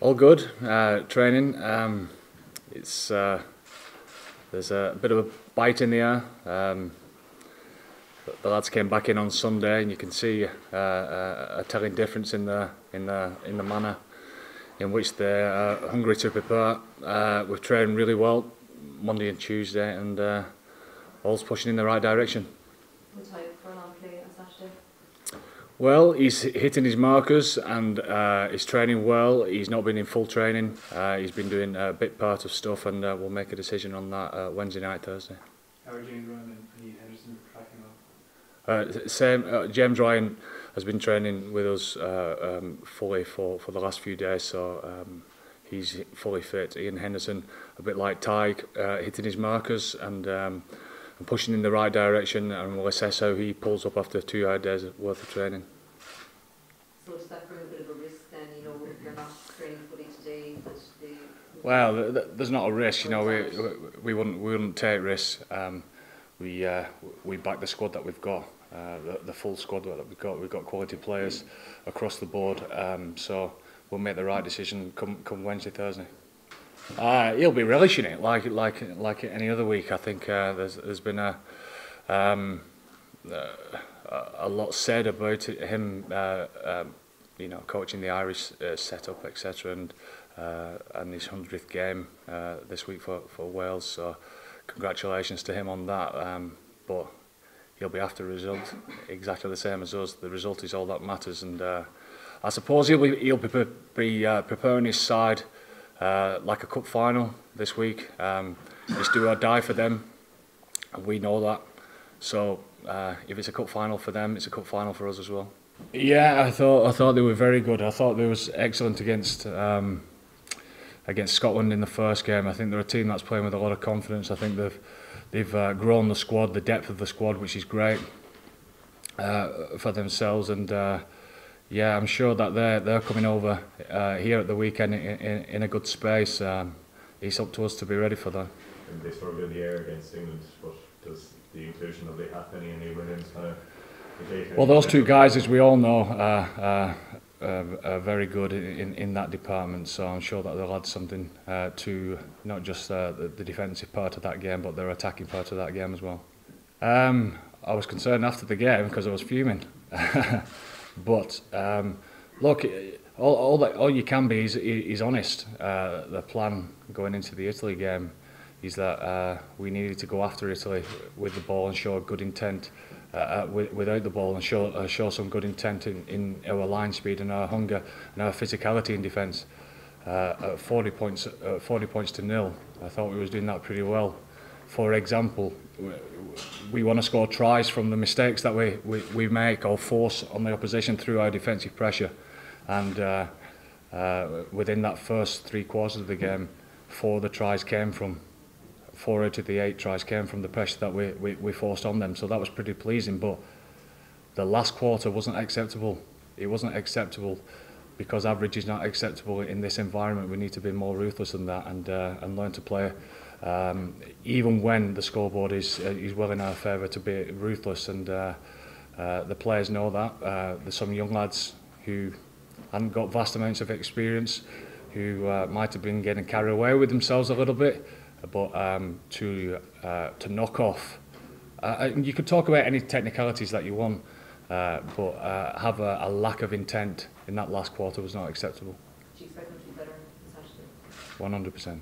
All good. Training. It's there's a bit of a bite in the air. The lads came back in on Sunday, and you can see a telling difference in the manner in which they're hungry to prepare. We've trained really well Monday and Tuesday, and all's pushing in the right direction. We'll tie up for a long play on Saturday. Well, he's hitting his markers and he's training well. He's not been in full training. He's been doing a bit part of stuff, and we'll make a decision on that Wednesday night, Thursday. How are James Ryan and Andy Henderson tracking up? Same. James Ryan has been training with us fully for the last few days, so he's fully fit. Ian Henderson, a bit like Tig, hitting his markers and pushing in the right direction, and we'll assess how he pulls up after 2 hard days worth of training. So does that bring a bit of a risk then, you know, if you're not training fully today? Well, there's not a risk, you know, we wouldn't take risks. We back the squad that we've got, the full squad that we've got. We've got quality players across the board, so we'll make the right decision come Wednesday, Thursday. He'll be relishing it like any other week. I think there's been a lot said about him, you know, coaching the Irish setup, etc., and his 100th game this week for Wales. So congratulations to him on that. But he'll be after a result exactly the same as us. The result is all that matters, and I suppose he'll be preparing his side like a cup final this week. It's do or die for them, and we know that. So if it's a cup final for them, it's a cup final for us as well. Yeah, I thought they were very good. I thought they was excellent against Scotland in the first game. I think they're a team that's playing with a lot of confidence. I think they've grown the squad, the depth of the squad, which is great for themselves. And yeah, I'm sure that they're coming over here at the weekend in a good space. It's up to us to be ready for that. And they struggled in the air against England, but does the inclusion of the Halfpenny and Williams kind of... Well, those two guys, as we all know, are very good in that department, so I'm sure that they'll add something to not just the defensive part of that game, but their attacking part of that game as well. I was concerned after the game because I was fuming. But look, all you can be is honest. The plan going into the Italy game is that we needed to go after Italy with the ball and show a good intent without the ball, and show some good intent in our line speed and our hunger and our physicality in defence. At 40 points to nil, I thought we was doing that pretty well. For example, we want to score tries from the mistakes that we make or force on the opposition through our defensive pressure, and within that first 3 quarters of the game, 4 of the tries came from 4 out of the 8 tries came from the pressure that we forced on them. So that was pretty pleasing. But the last quarter wasn't acceptable. It wasn't acceptable because average is not acceptable in this environment. We need to be more ruthless than that, and learn to play. Even when the scoreboard is well in our favour, to be ruthless, and the players know that. There's some young lads who haven't got vast amounts of experience, who might have been getting carried away with themselves a little bit, but to knock off. You could talk about any technicalities that you want, but have a lack of intent in that last quarter was not acceptable. Do you expect them to be better on Saturday? 100%.